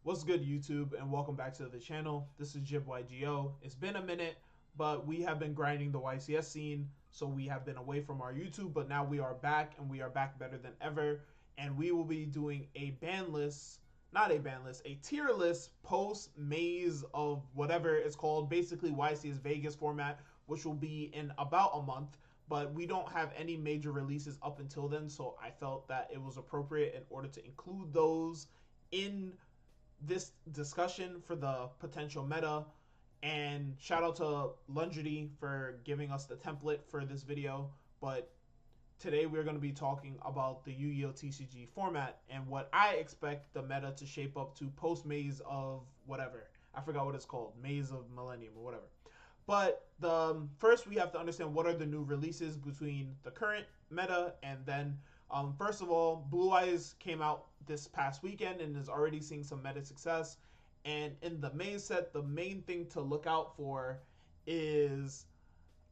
What's good, YouTube, and welcome back to the channel. This is Yugioh. It's been a minute, but we have been grinding the YCS scene, so we have been away from our YouTube, but now we are back, and we are back better than ever. And we will be doing a ban list, not a ban list, a tier list post maze of whatever it's called, basically YCS Vegas format, which will be in about a month. But we don't have any major releases up until then, so I felt that it was appropriate in order to include those in this discussion for the potential meta. And shout out to Lundredy for giving us the template for this video. But today we're going to be talking about the Yu-Gi-Oh! TCG format and what I expect the meta to shape up to post Maze of whatever. I forgot what it's called. Maze of Millennium or whatever. But first we have to understand what are the new releases between the current meta and then first of all, Blue Eyes came out this past weekend and is already seeing some meta success. And in the main set, the main thing to look out for is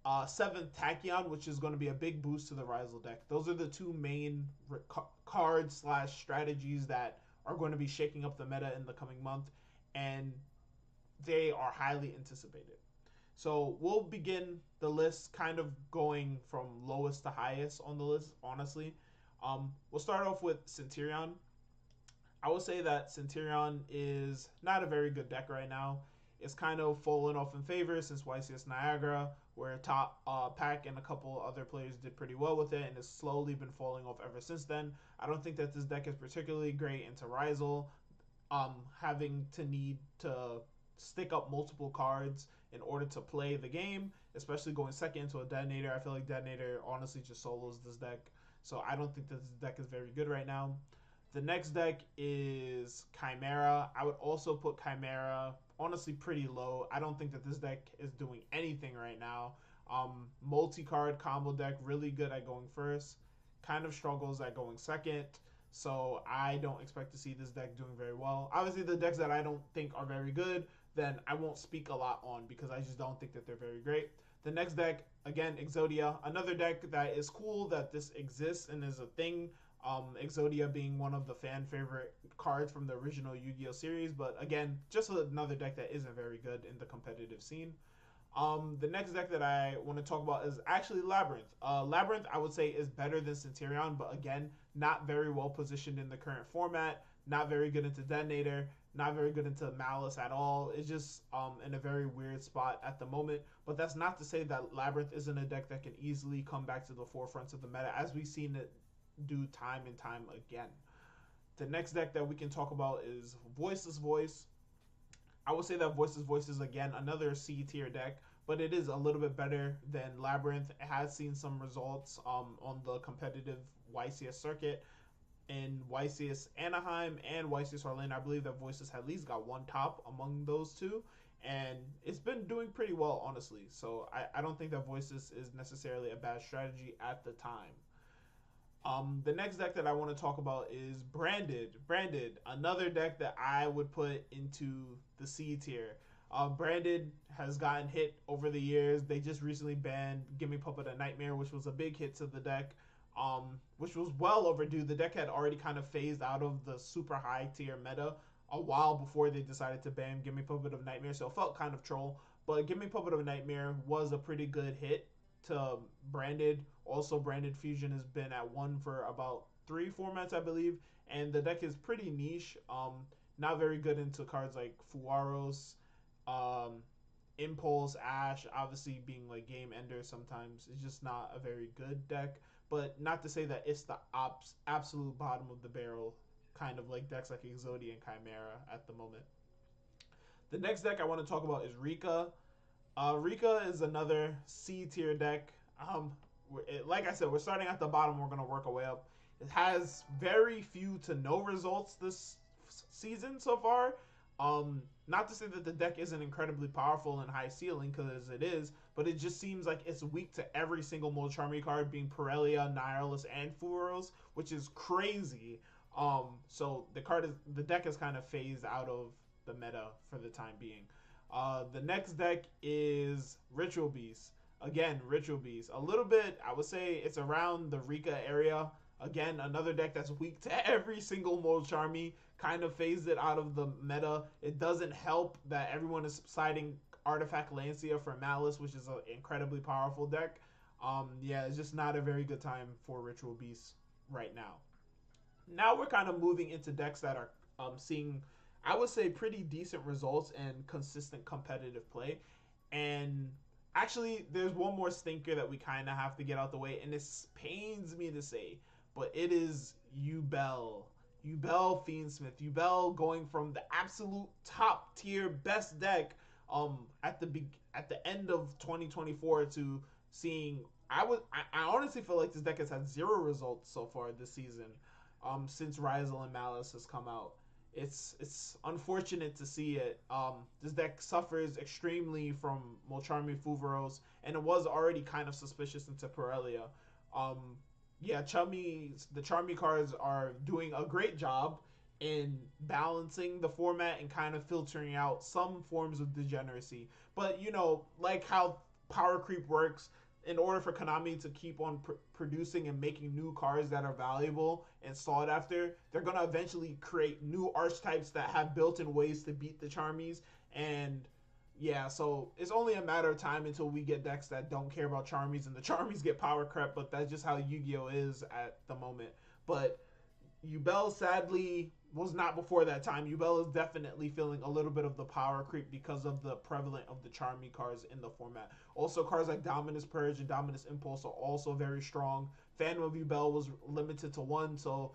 7th Tachyon, which is going to be a big boost to the Rizel deck. Those are the two main cards slash strategies that are going to be shaking up the meta in the coming month, and they are highly anticipated. So we'll begin the list kind of going from lowest to highest on the list, honestly. We'll start off with Centurion. I would say that Centurion is not a very good deck right now. It's kind of fallen off in favor since YCS Niagara, where Top Pack and a couple other players did pretty well with it, and it's slowly been falling off ever since then. I don't think that this deck is particularly great into Rizel, having to need to stick up multiple cards in order to play the game, especially going second into a Detonator. I feel like Detonator honestly just solos this deck, so I don't think that this deck is very good right now. The next deck is Chimera. I would also put Chimera honestly pretty low. I don't think that this deck is doing anything right now. Multi-card combo deck, really good at going first, kind of struggles at going second. So I don't expect to see this deck doing very well. Obviously, the decks that I don't think are very good, then I won't speak a lot on because I just don't think that they're very great. The next deck, again, Exodia. Another deck that is cool that this exists and is a thing. Exodia being one of the fan favorite cards from the original Yu-Gi-Oh series, but again, just another deck that isn't very good in the competitive scene. The next deck that I want to talk about is actually Labyrinth. Labyrinth, I would say, is better than Centurion, but again, not very well positioned in the current format. Not very good into Detonator. Not very good into Malice at all. It's just in a very weird spot at the moment. But that's not to say that Labyrinth isn't a deck that can easily come back to the forefront of the meta, as we've seen it do time and time again. The next deck that we can talk about is Voiceless Voice. I would say that Voiceless Voice is, again, another C tier deck, but it is a little bit better than Labyrinth. It has seen some results on the competitive YCS circuit. In YCS Anaheim and YCS Orlando, I believe that Voiceless at least got one top among those two, and it's been doing pretty well, honestly. So I don't think that Voiceless is necessarily a bad strategy at the time. The next deck that I want to talk about is Branded. Branded, another deck that I would put into the C tier. Branded has gotten hit over the years. They just recently banned Gimme Puppet a Nightmare, which was a big hit to the deck, which was well overdue. The deck had already kind of phased out of the super high tier meta a while before they decided to ban Gimme Puppet of Nightmare, so it felt kind of troll. But Gimme Puppet of Nightmare was a pretty good hit to Branded. Also, Branded Fusion has been at 1 for about 3 formats, I believe, and the deck is pretty niche. Not very good into cards like Fuaros, Impulse, Ash, obviously being like game ender sometimes. It's just not a very good deck, but not to say that it's the absolute bottom of the barrel, kind of like decks like Exodia and Chimera at the moment. The next deck I want to talk about is Rika. Rika is another C tier deck. Like I said, we're starting at the bottom. We're going to work our way up. It has very few to no results this season so far. Not to say that the deck isn't incredibly powerful and high ceiling, because it is, but it just seems like it's weak to every single Molcharmy card, being Pirellia, Nihilus, and Furos, which is crazy. So the deck is kind of phased out of the meta for the time being. The next deck is Ritual Beast. Again, Ritual Beast. A little bit, I would say it's around the Rika area. Again, another deck that's weak to every single Molcharmy kind of phased it out of the meta. It doesn't help that everyone is citing Artifact Lancia for Malice, which is an incredibly powerful deck. Yeah, it's just not a very good time for Ritual Beasts right now. Now we're kind of moving into decks that are seeing, I would say, pretty decent results and consistent competitive play. And actually, there's one more stinker that we kind of have to get out the way, and this pains me to say, but it is Yubel. Yubel Fiendsmith. Yubel going from the absolute top tier best deck at the end of 2024 to seeing I honestly feel like this deck has had zero results so far this season since Ryzel and Malice has come out. It's unfortunate to see it. This deck suffers extremely from Molcharmi Fuvaros, and it was already kind of suspicious into Pirellia. Yeah, the Charmy cards are doing a great job in balancing the format and kind of filtering out some forms of degeneracy. But like how power creep works, in order for Konami to keep on producing and making new cards that are valuable and sought after, they're going to eventually create new archetypes that have built-in ways to beat the Charmies. And yeah, so it's only a matter of time until we get decks that don't care about Charmies and the Charmies get power crept, but that's just how Yu-Gi-Oh is at the moment. But Yubel sadly was not before that time. Yubel is definitely feeling a little bit of the power creep because of the prevalent of the Charmy cards in the format. Also, cards like Dominus Purge and Dominus Impulse are also very strong. Phantom of Yubel was limited to 1, so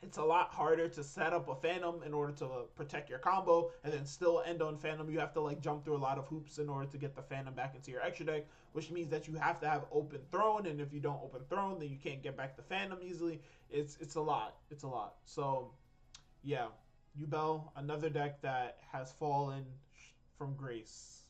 it's a lot harder to set up a Phantom in order to protect your combo and then still end on Phantom. You have to like jump through a lot of hoops in order to get the Phantom back into your extra deck, which means that you have to have Open Throne, and if you don't Open Throne, then you can't get back the Phantom easily. It's a lot. It's a lot. So yeah, Yubel, another deck that has fallen from grace.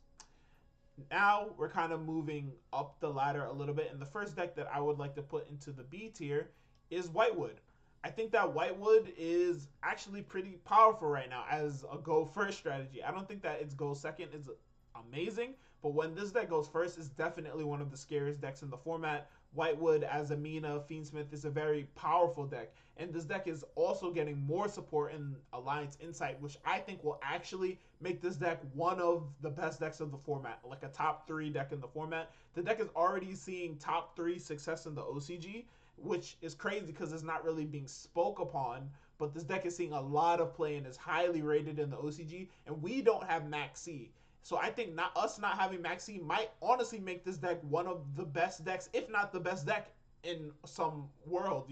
Now we're kind of moving up the ladder a little bit, and the first deck that I would like to put into the B tier is Whitewood. I think that Whitewood is actually pretty powerful right now as a go first strategy. I don't think that its go second is amazing, but when this deck goes first, it's definitely one of the scariest decks in the format. Whitewood as Amina Fiendsmith is a very powerful deck, and this deck is also getting more support in Alliance Insight, which I think will actually make this deck one of the best decks of the format, like a top 3 deck in the format. The deck is already seeing top 3 success in the OCG, which is crazy because it's not really being spoke upon, but this deck is seeing a lot of play and is highly rated in the OCG, and we don't have Max C. So I think us not having Max C might honestly make this deck one of the best decks, if not the best deck in some world,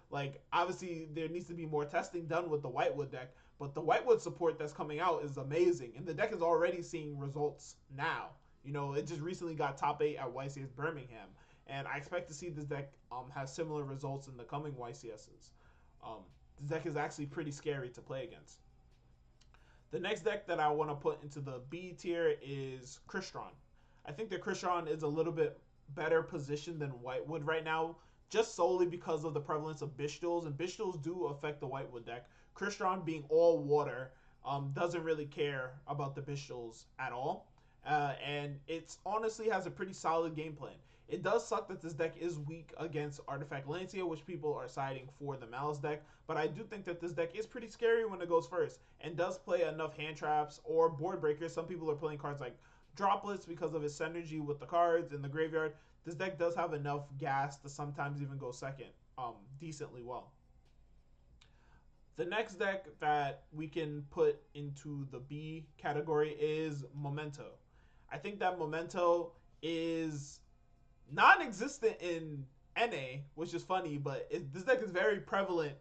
Like, obviously, there needs to be more testing done with the Whitewood deck, but the Whitewood support that's coming out is amazing, and the deck is already seeing results now. It just recently got top 8 at YCS Birmingham, and I expect to see this deck have similar results in the coming YCSs. This deck is actually pretty scary to play against. The next deck that I want to put into the B tier is Crystron. I think that Crystron is a little bit better positioned than Whitewood right now, just solely because of the prevalence of Bishtuls, and Bishtuls do affect the Whitewood deck. Crystron, being all water, doesn't really care about the Bishtuls at all, and it honestly has a pretty solid game plan. It does suck that this deck is weak against Artifact Lancia, which people are citing for the Malice deck, but I do think that this deck is pretty scary when it goes first and does play enough hand traps or board breakers. Some people are playing cards like Droplets because of its synergy with the cards in the graveyard. This deck does have enough gas to sometimes even go second decently well. The next deck that we can put into the B category is Memento. I think that Memento is non-existent in NA, which is funny, but this deck is very prevalent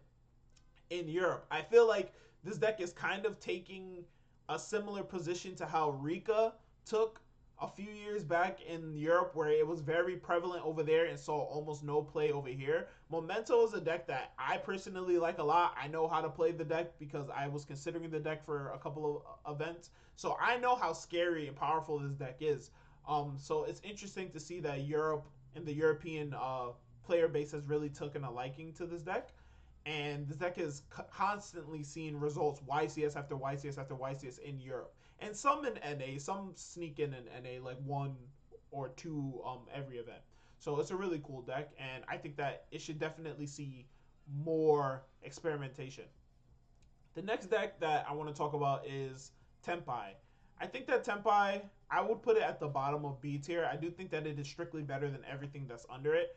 in Europe. I feel like this deck is kind of taking a similar position to how Rika took a few years back in Europe, where it was very prevalent over there and saw almost no play over here. Memento is a deck that I personally like a lot. I know how to play the deck because I was considering the deck for a couple of events, so I know how scary and powerful this deck is. So it's interesting to see that Europe and the European player base has really taken a liking to this deck. And this deck is constantly seeing results YCS after YCS after YCS in Europe. And some in NA, some sneak in NA, like 1 or 2 every event. So it's a really cool deck, and I think that it should definitely see more experimentation. The next deck that I want to talk about is Tempai. I think that Tempai, I would put it at the bottom of B tier. I do think that it is strictly better than everything that's under it.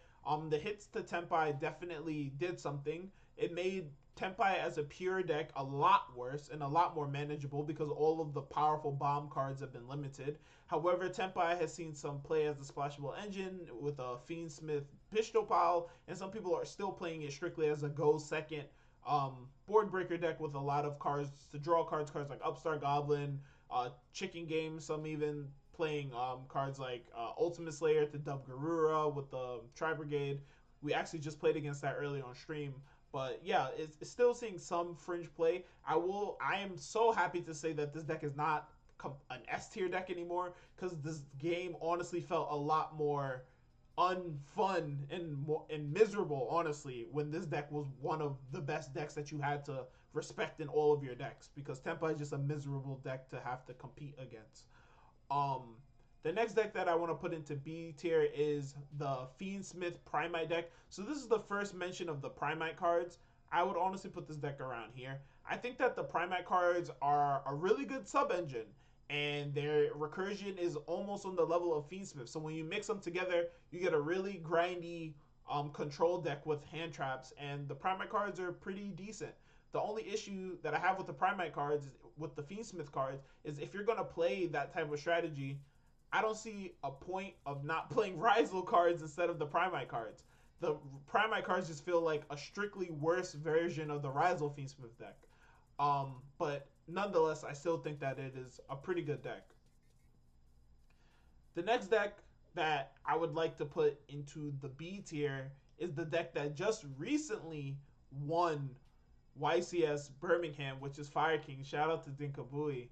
The hits to Tempai definitely did something. It made Tempai as a pure deck a lot worse and a lot more manageable because all of the powerful bomb cards have been limited. However, Tempai has seen some play as a splashable engine with a Fiendsmith pistol pile, and some people are still playing it strictly as a go second board breaker deck with a lot of cards to draw cards like Upstart Goblin, Chicken Game. Some even playing cards like Ultimate Slayer to dub Garura with the Tri Brigade. We actually just played against that early on stream. But yeah, it's still seeing some fringe play. I am so happy to say that this deck is not an S tier deck anymore, because this game honestly felt a lot more unfun and miserable, honestly, when this deck was one of the best decks that you had to respect in all of your decks, because Tempa is just a miserable deck to have to compete against. Um, the next deck that I want to put into B tier is the Fiendsmith Primite deck. So this is the first mention of the Primite cards. I would honestly put this deck around here. I think that the Primite cards are a really good sub-engine, and their recursion is almost on the level of Fiendsmith. So when you mix them together, you get a really grindy control deck with hand traps, and the Primite cards are pretty decent. The only issue that I have with the Primite cards, with the Fiendsmith cards, is if you're going to play that type of strategy, I don't see a point of not playing Rizal cards instead of the Primite cards. The Primite cards just feel like a strictly worse version of the Rizal Fiendsmith deck. But nonetheless, I still think that it is a pretty good deck. The next deck that I would like to put into the B tier is the deck that just recently won YCS Birmingham, which is Fire King. Shout out to Dinkabui.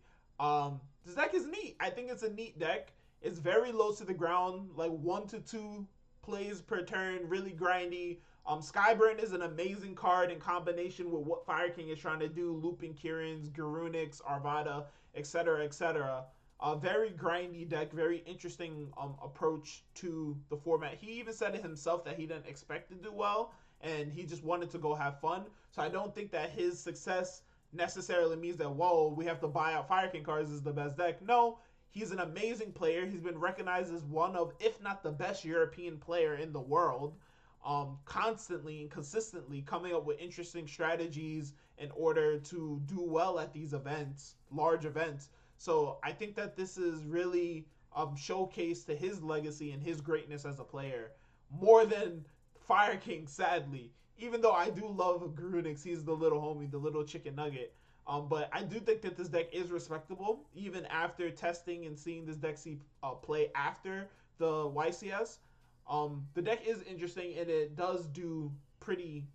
This deck is neat. I think it's a neat deck. It's very low to the ground, like 1 to 2 plays per turn, really grindy. Skyburn is an amazing card in combination with what Fire King is trying to do, looping Kirins, Garunix, Arvada, etc., etc. A very grindy deck, very interesting approach to the format. He even said it himself that he didn't expect to do well, and he just wanted to go have fun. So I don't think that his success necessarily means that, whoa, we have to buy out Fire King cards, this is the best deck. No, he's an amazing player. He's been recognized as one of, if not the best European player in the world, constantly and consistently coming up with interesting strategies in order to do well at these events, large events. So I think that this is really showcase to his legacy and his greatness as a player, more than Fire King, sadly. Even though I do love Garunix, he's the little homie, the little chicken nugget. But I do think that this deck is respectable, even after testing and seeing this deck play after the YCS. The deck is interesting, and it does do pretty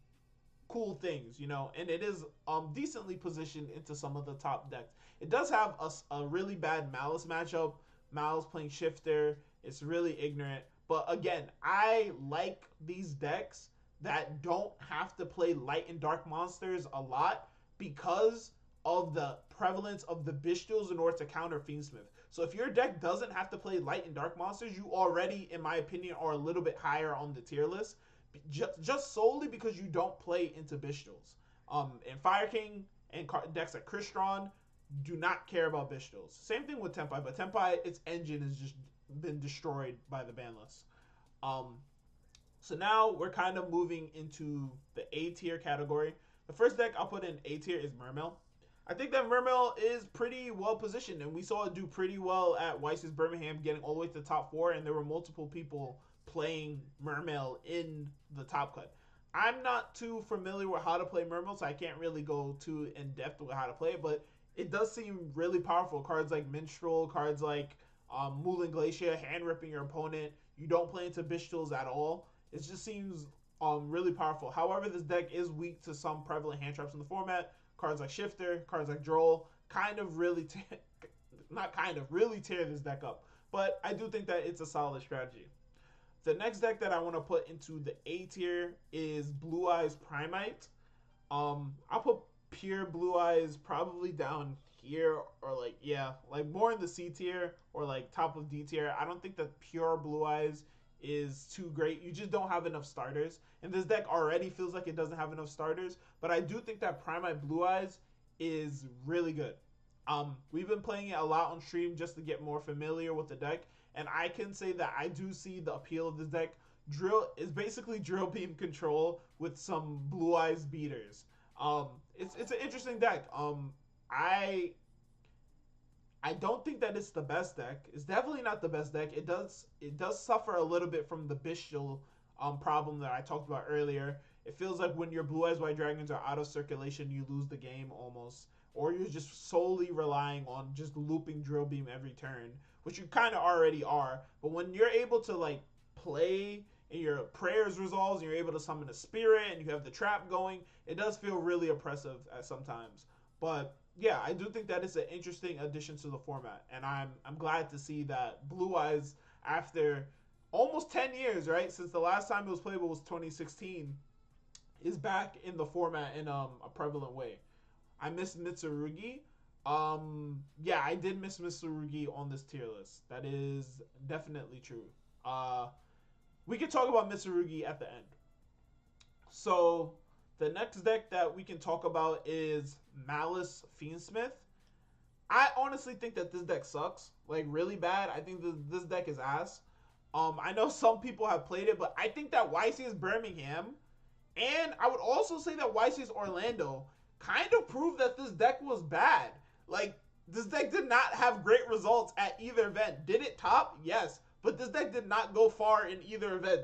cool things, and it is decently positioned into some of the top decks. It does have a really bad Malice matchup. Malice playing Shifter. It's really ignorant. But again, I like these decks that don't have to play light and dark monsters a lot because of the prevalence of the Bishtuls in order to counter Fiendsmith. So if your deck doesn't have to play light and dark monsters, you already, in my opinion, are a little bit higher on the tier list, just solely because you don't play into Bishtuls. And Fire King and decks like Crystron do not care about Bishtuls. Same thing with Tempai, but Tempai, its engine has just been destroyed by the ban list. So now we're kind of moving into the A tier category. The first deck I'll put in A tier is Mermail. I think that Mermail is pretty well positioned, and we saw it do pretty well at YCS Birmingham, getting all the way to the top 4, and there were multiple people playing Mermail in the top cut. I'm not too familiar with how to play Mermail, so I can't really go too in depth with how to play it, but it does seem really powerful. Cards like Minstrel, cards like Moulin Glacier, hand ripping your opponent. You don't play into Bishtuls at all. It just seems really powerful. However, this deck is weak to some prevalent hand traps in the format. Cards like Shifter, cards like Droll, really tear this deck up. But I do think that it's a solid strategy. The next deck that I want to put into the A tier is Blue Eyes Primite. I'll put pure Blue Eyes probably down here, or more in the C tier or like top of D tier. I don't think that pure Blue Eyes is too great. You just don't have enough starters, and this deck already feels like it doesn't have enough starters. But I do think that Primite Blue Eyes is really good. We've been playing it a lot on stream just to get more familiar with the deck, and I can say that I do see the appeal of this deck. Drill is basically drill beam control with some blue eyes beaters. It's an interesting deck. I I don't think that it's the best deck. It's definitely not the best deck. It does suffer a little bit from the bestial problem that I talked about earlier. It feels like when your blue eyes white dragons are out of circulation, you lose the game almost, or you're just solely relying on just looping drill beam every turn, which you kind of already are. But when you're able to like play and your prayers resolves, and you're able to summon a spirit, and you have the trap going, it does feel really oppressive at sometimes. But yeah, I do think that it's an interesting addition to the format, and I'm glad to see that Blue Eyes, after almost 10 years, right, since the last time it was playable was 2016, is back in the format in a prevalent way. I miss Mitsurugi. Yeah, I did miss Mitsurugi on this tier list. That is definitely true. We can talk about Mitsurugi at the end. So the next deck that we can talk about is Malice Fiendsmith. I honestly think that this deck sucks, like really bad. I think this deck is ass. I know some people have played it, but I think that YCS Birmingham, and I would also say that YCS Orlando kind of proved that this deck was bad. Like, this deck did not have great results at either event. Did it top? Yes. But this deck did not go far in either event.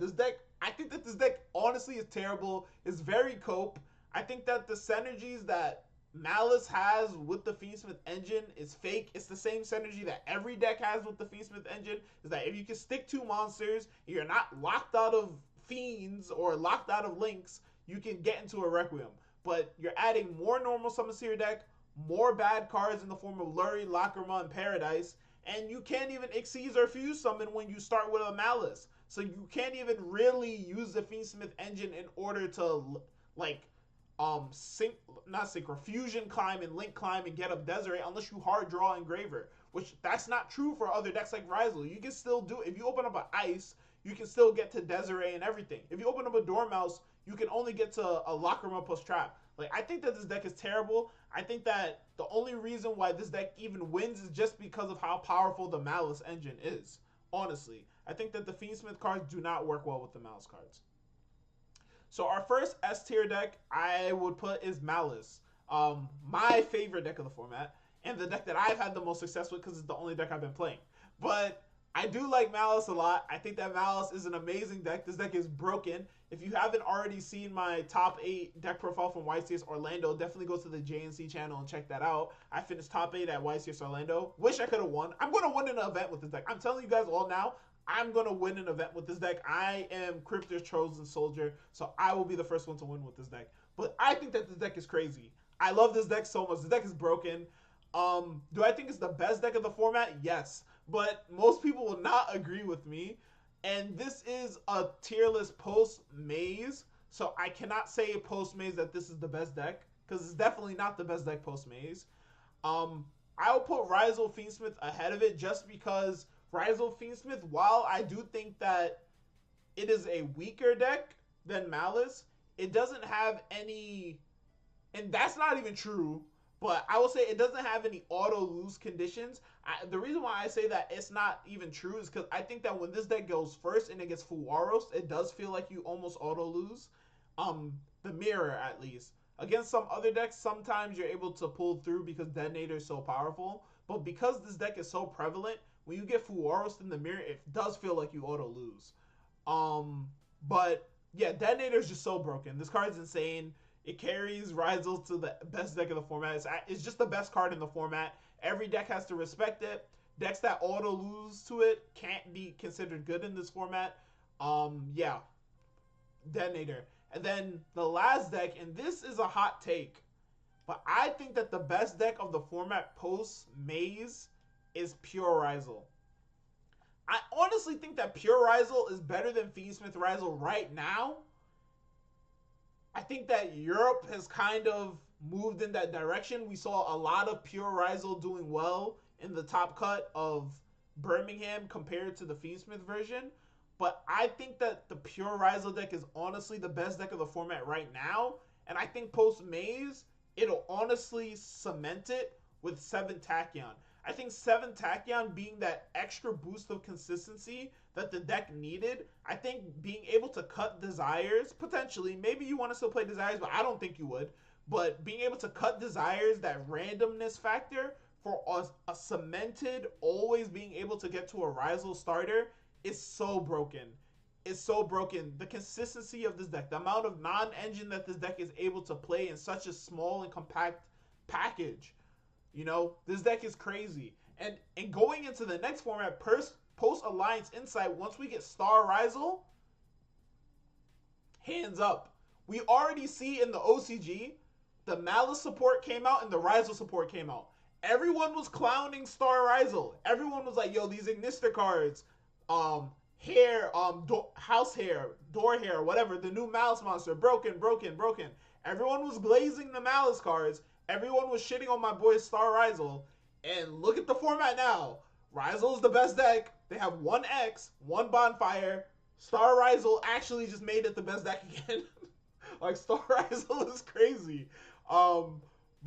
I think that this deck honestly is terrible. It's very cope. I think that the synergies that Malice has with the Fiendsmith engine is fake. It's the same synergy that every deck has with the Fiendsmith engine. Is that if you can stick two monsters, you're not locked out of Fiends or locked out of Links, you can get into a Requiem. But you're adding more normal summons to your deck, more bad cards in the form of Lurie, Lacrima, and Paradise, and you can't even Xyz or Fuse summon when you start with a Malice. So you can't even really use the Fiendsmith engine in order to like fusion climb and link climb and get up Desiree unless you hard draw Engraver, which that's not true for other decks like Rizal. You can still do, if you open up an Ice, you can still get to Desiree and everything. If you open up a Dormouse, you can only get to a Lacrima plus Trap. Like, I think that this deck is terrible. I think that the only reason why this deck even wins is just because of how powerful the Malice engine is. Honestly, I think that the Fiendsmith cards do not work well with the Malice cards. So our first S tier deck I would put is Malice. My favorite deck of the format, and the deck that I've had the most success with because it's the only deck I've been playing. But I do like Malice a lot. I think that Malice is an amazing deck. This deck is broken. If you haven't already seen my top 8 deck profile from YCS Orlando, definitely go to the JNC channel and check that out. I finished top 8 at YCS Orlando. Wish I could have won. I'm going to win an event with this deck. I'm telling you guys all now, I'm going to win an event with this deck. I am Cryptor's Chosen Soldier, so I will be the first one to win with this deck. But I think that this deck is crazy. I love this deck so much. This deck is broken. Do I think it's the best deck of the format? Yes. But most people will not agree with me. And this is a tier list post-Maze. So I cannot say post-Maze that this is the best deck, because it's definitely not the best deck post-Maze. I'll put Rizal Fiendsmith ahead of it just because Rizal Fiendsmith, while I do think that it is a weaker deck than Malice, it doesn't have any, and that's not even true, but I will say it doesn't have any auto-lose conditions. The reason why I say that it's not even true is because I think that when this deck goes first and it gets Fuwaros, it does feel like you almost auto-lose. The Mirror, at least. Against some other decks, sometimes you're able to pull through because Detonator is so powerful. But because this deck is so prevalent, when you get Fuwaros in the Mirror, it does feel like you auto-lose. But yeah, Detonator is just so broken. This card is insane. It carries Rizal to the best deck of the format. It's just the best card in the format. Every deck has to respect it. Decks that auto-lose to it can't be considered good in this format. Yeah. Detonator. And then the last deck, and this is a hot take, but I think that the best deck of the format post-Maze is Pure Rizal. I honestly think that Pure Rizal is better than Fiendsmith Rizal right now. I think that Europe has kind of moved in that direction. We saw a lot of Pure Rizal doing well in the top cut of Birmingham compared to the Fiendsmith version. But I think that the Pure Rizal deck is honestly the best deck of the format right now. And I think post-Maze, it'll honestly cement it with 7 Tachyon. I think 7 Tachyon being that extra boost of consistency that the deck needed. I think being able to cut Desires, potentially, maybe you want to still play Desires, but I don't think you would. But being able to cut Desires, that randomness factor, for a cemented, always being able to get to a Rizal starter is so broken. It's so broken. The consistency of this deck, the amount of non-engine that this deck is able to play in such a small and compact package. You know, this deck is crazy. And going into the next format, post Alliance Insight, once we get Star Rizal, hands up. We already see in the OCG, the Malice support came out and the Rizal support came out. Everyone was clowning Star Rizal. Everyone was like, yo, these Ignister cards, hair, house hair, door hair, whatever, the new Malice monster, broken. Everyone was glazing the Malice cards. Everyone was shitting on my boy Star Rizal. And look at the format now. Rizal is the best deck. They have 1 X, 1 Bonfire. Star Rizal actually just made it the best deck again. Like, Star Rizal is crazy.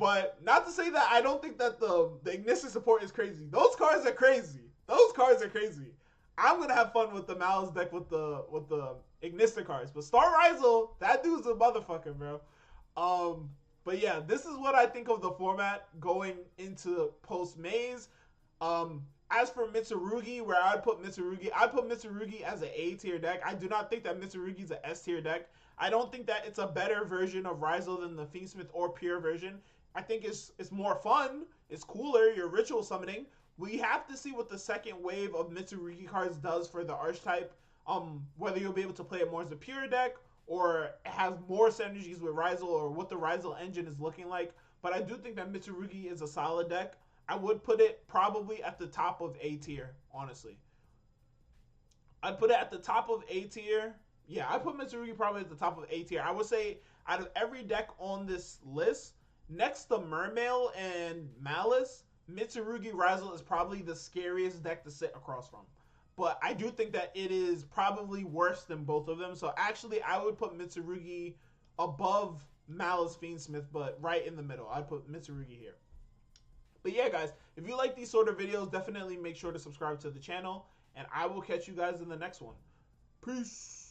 But not to say that I don't think that the Ignition support is crazy. Those cards are crazy. I'm going to have fun with the Malice deck with the Ignister cards. But Star Rizal, that dude's a motherfucker, bro. But yeah, this is what I think of the format going into post-Maze. As for Mitsurugi, where I'd put Mitsurugi as an A tier deck. I do not think that Mitsurugi is an S tier deck. I don't think that it's a better version of Rizal than the Fiendsmith or Pure version. I think it's more fun. It's cooler. You're ritual summoning. We have to see what the second wave of Mitsurugi cards does for the archetype. Whether you'll be able to play it more as a pure deck or it has more synergies with Rizal, or what the Rizal engine is looking like. But I do think that Mitsurugi is a solid deck. I would put it probably at the top of A tier, honestly. I'd put it at the top of A tier. Yeah, I put Mitsurugi probably at the top of A tier. I would say out of every deck on this list, next to Mermail and Malice, Mitsurugi Rizal is probably the scariest deck to sit across from. But I do think that it is probably worse than both of them. So actually, I would put Mitsurugi above Malice Fiendsmith, but right in the middle. I'd put Mitsurugi here. But yeah, guys, if you like these sort of videos, definitely make sure to subscribe to the channel. And I will catch you guys in the next one. Peace.